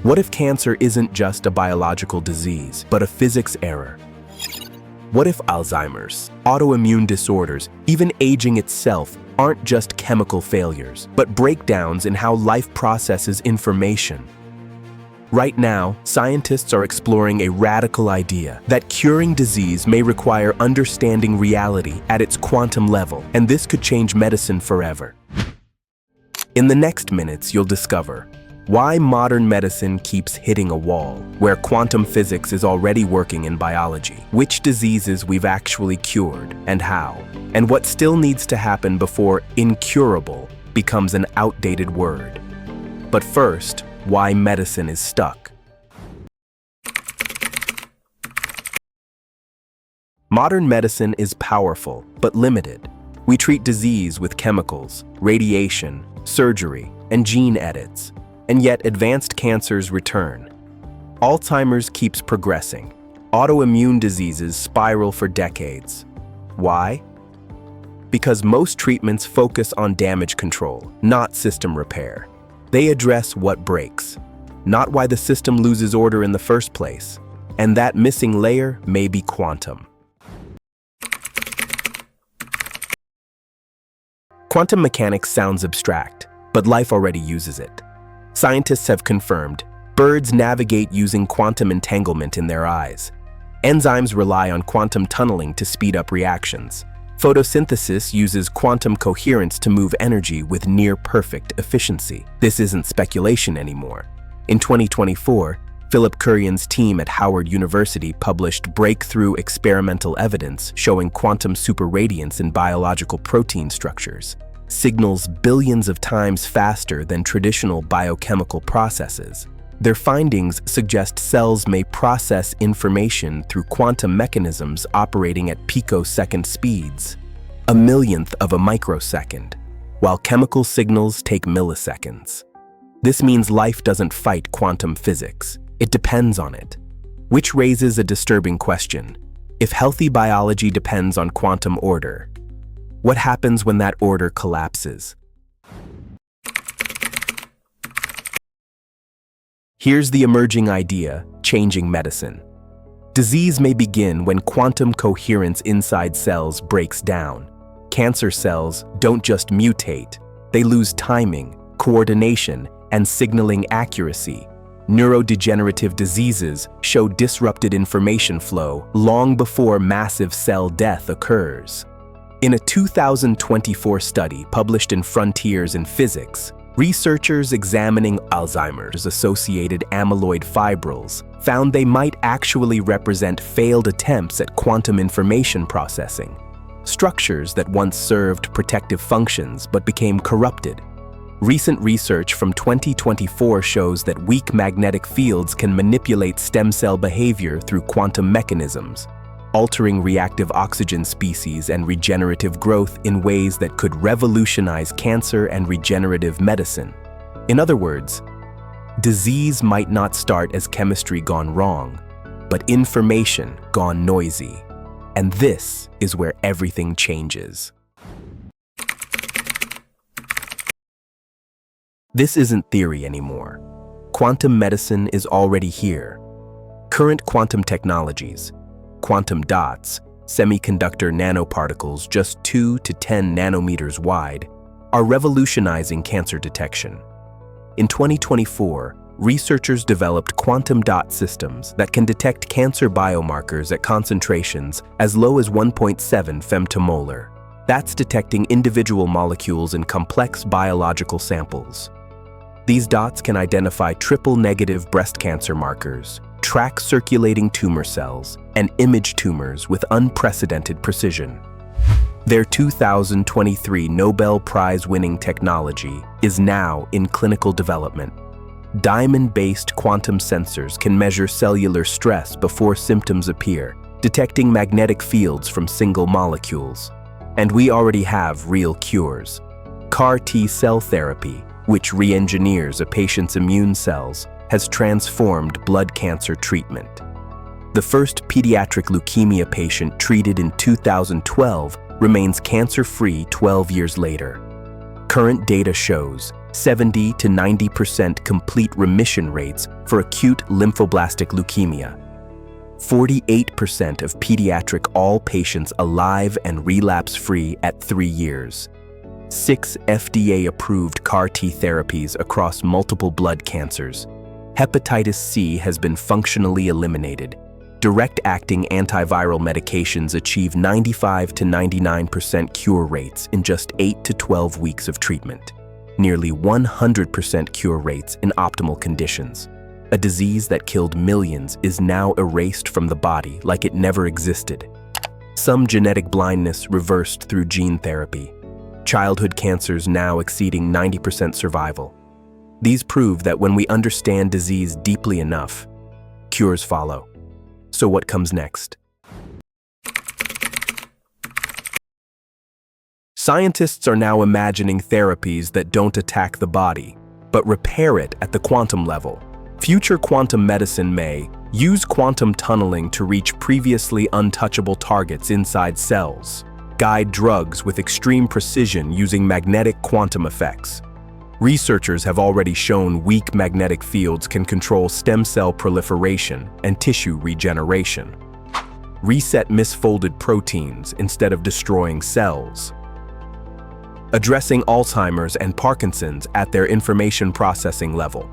What if cancer isn't just a biological disease, but a physics error? What if Alzheimer's, autoimmune disorders, even aging itself aren't just chemical failures, but breakdowns in how life processes information? Right now, scientists are exploring a radical idea that curing disease may require understanding reality at its quantum level, and this could change medicine forever. In the next minutes, you'll discover why modern medicine keeps hitting a wall, where quantum physics is already working in biology, which diseases we've actually cured, and how, and what still needs to happen before incurable becomes an outdated word. But first, why medicine is stuck. Modern medicine is powerful, but limited. We treat disease with chemicals, radiation, surgery, and gene edits. And yet advanced cancers return. Alzheimer's keeps progressing. Autoimmune diseases spiral for decades. Why? Because most treatments focus on damage control, not system repair. They address what breaks, not why the system loses order in the first place. And that missing layer may be quantum. Quantum mechanics sounds abstract, but life already uses it. Scientists have confirmed birds navigate using quantum entanglement in their eyes. Enzymes rely on quantum tunneling to speed up reactions. Photosynthesis uses quantum coherence to move energy with near-perfect efficiency. This isn't speculation anymore. In 2024, Philip Currien's team at Howard University published breakthrough experimental evidence showing quantum superradiance in biological protein structures. Signals billions of times faster than traditional biochemical processes. Their findings suggest cells may process information through quantum mechanisms operating at picosecond speeds, a millionth of a microsecond, while chemical signals take milliseconds. This means life doesn't fight quantum physics, it depends on it. Which raises a disturbing question. If healthy biology depends on quantum order, what happens when that order collapses? Here's the emerging idea, changing medicine. Disease may begin when quantum coherence inside cells breaks down. Cancer cells don't just mutate, they lose timing, coordination, and signaling accuracy. Neurodegenerative diseases show disrupted information flow long before massive cell death occurs. In a 2024 study published in Frontiers in Physics, researchers examining Alzheimer's associated amyloid fibrils found they might actually represent failed attempts at quantum information processing, structures that once served protective functions but became corrupted. Recent research from 2024 shows that weak magnetic fields can manipulate stem cell behavior through quantum mechanisms, altering reactive oxygen species and regenerative growth in ways that could revolutionize cancer and regenerative medicine. In other words, disease might not start as chemistry gone wrong, but information gone noisy. And this is where everything changes. This isn't theory anymore. Quantum medicine is already here. Current quantum technologies, quantum dots, semiconductor nanoparticles just 2 to 10 nanometers wide, are revolutionizing cancer detection. In 2024, researchers developed quantum dot systems that can detect cancer biomarkers at concentrations as low as 1.7 femtomolar. That's detecting individual molecules in complex biological samples. These dots can identify triple-negative breast cancer markers, track circulating tumor cells, and image tumors with unprecedented precision. Their 2023 Nobel Prize-winning technology is now in clinical development. Diamond-based quantum sensors can measure cellular stress before symptoms appear, detecting magnetic fields from single molecules. And we already have real cures. CAR T-cell therapy, which re-engineers a patient's immune cells, has transformed blood cancer treatment. The first pediatric leukemia patient treated in 2012 remains cancer-free 12 years later. Current data shows 70 to 90% complete remission rates for acute lymphoblastic leukemia, 48% of pediatric all patients alive and relapse-free at 3 years, 6 FDA-approved CAR-T therapies across multiple blood cancers. Hepatitis C has been functionally eliminated. Direct-acting antiviral medications achieve 95 to 99% cure rates in just 8 to 12 weeks of treatment. Nearly 100% cure rates in optimal conditions. A disease that killed millions is now erased from the body like it never existed. Some genetic blindness reversed through gene therapy. Childhood cancers now exceeding 90% survival. These prove that when we understand disease deeply enough, cures follow. So what comes next? Scientists are now imagining therapies that don't attack the body, but repair it at the quantum level. Future quantum medicine may use quantum tunneling to reach previously untouchable targets inside cells, guide drugs with extreme precision using magnetic quantum effects. Researchers have already shown weak magnetic fields can control stem cell proliferation and tissue regeneration. Reset misfolded proteins instead of destroying cells. Addressing Alzheimer's and Parkinson's at their information processing level.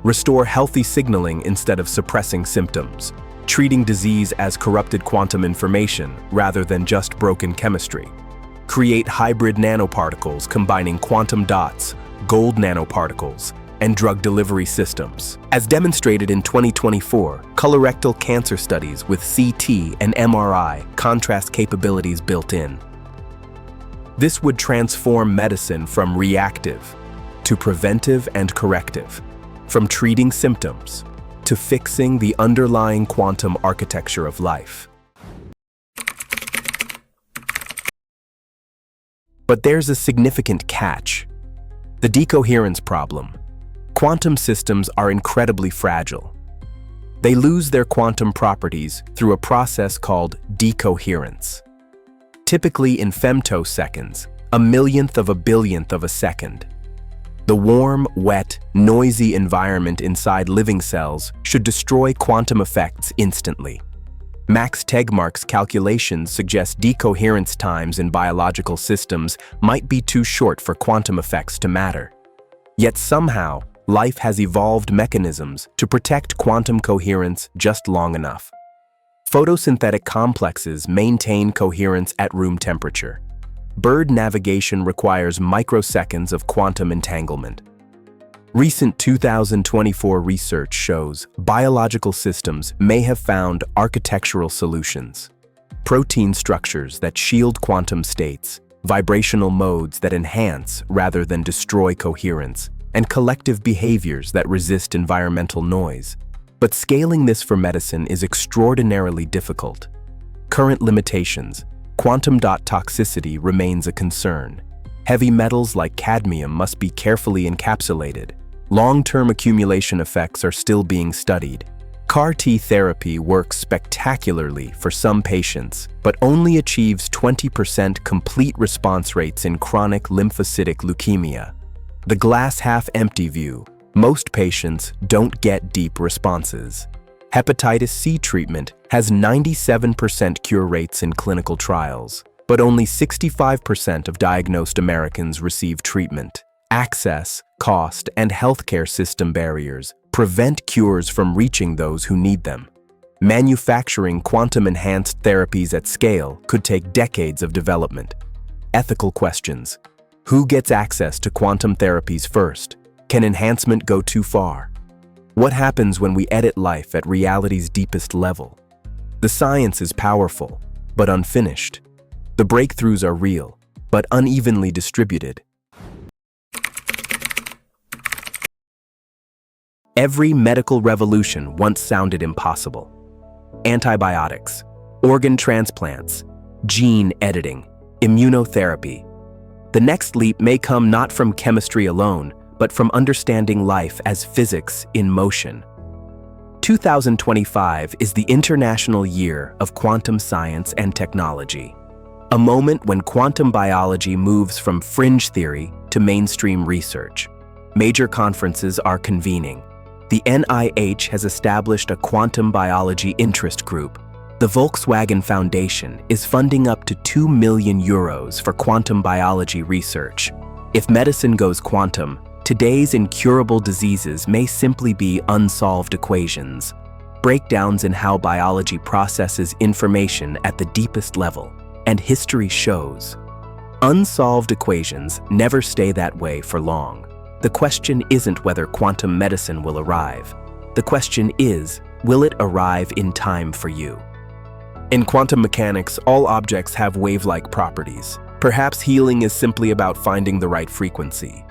Restore healthy signaling instead of suppressing symptoms. Treating disease as corrupted quantum information rather than just broken chemistry. Create hybrid nanoparticles combining quantum dots, gold nanoparticles, and drug delivery systems. As demonstrated in 2024, colorectal cancer studies with CT and MRI contrast capabilities built in. This would transform medicine from reactive to preventive and corrective, from treating symptoms to fixing the underlying quantum architecture of life. But there's a significant catch. The decoherence problem. Quantum systems are incredibly fragile. They lose their quantum properties through a process called decoherence. Typically in femtoseconds, a millionth of a billionth of a second. The warm, wet, noisy environment inside living cells should destroy quantum effects instantly. Max Tegmark's calculations suggest decoherence times in biological systems might be too short for quantum effects to matter. Yet somehow, life has evolved mechanisms to protect quantum coherence just long enough. Photosynthetic complexes maintain coherence at room temperature. Bird navigation requires microseconds of quantum entanglement. Recent 2024 research shows biological systems may have found architectural solutions. Protein structures that shield quantum states, vibrational modes that enhance rather than destroy coherence, and collective behaviors that resist environmental noise. But scaling this for medicine is extraordinarily difficult. Current limitations. Quantum dot toxicity remains a concern. Heavy metals like cadmium must be carefully encapsulated. Long-term accumulation effects are still being studied. CAR-T therapy works spectacularly for some patients, but only achieves 20% complete response rates in chronic lymphocytic leukemia. The glass-half-empty view. Most patients don't get deep responses. Hepatitis C treatment has 97% cure rates in clinical trials, but only 65% of diagnosed Americans receive treatment. Access, cost, and healthcare system barriers prevent cures from reaching those who need them. Manufacturing quantum-enhanced therapies at scale could take decades of development. Ethical questions. Who gets access to quantum therapies first? Can enhancement go too far? What happens when we edit life at reality's deepest level? The science is powerful, but unfinished. The breakthroughs are real, but unevenly distributed. Every medical revolution once sounded impossible. Antibiotics, organ transplants, gene editing, immunotherapy. The next leap may come not from chemistry alone, but from understanding life as physics in motion. 2025 is the International Year of Quantum Science and Technology, a moment when quantum biology moves from fringe theory to mainstream research. Major conferences are convening. The NIH has established a quantum biology interest group. The Volkswagen Foundation is funding up to 2 million euros for quantum biology research. If medicine goes quantum, today's incurable diseases may simply be unsolved equations, breakdowns in how biology processes information at the deepest level, and history shows. Unsolved equations never stay that way for long. The question isn't whether quantum medicine will arrive. The question is, will it arrive in time for you? In quantum mechanics, all objects have wave-like properties. Perhaps healing is simply about finding the right frequency.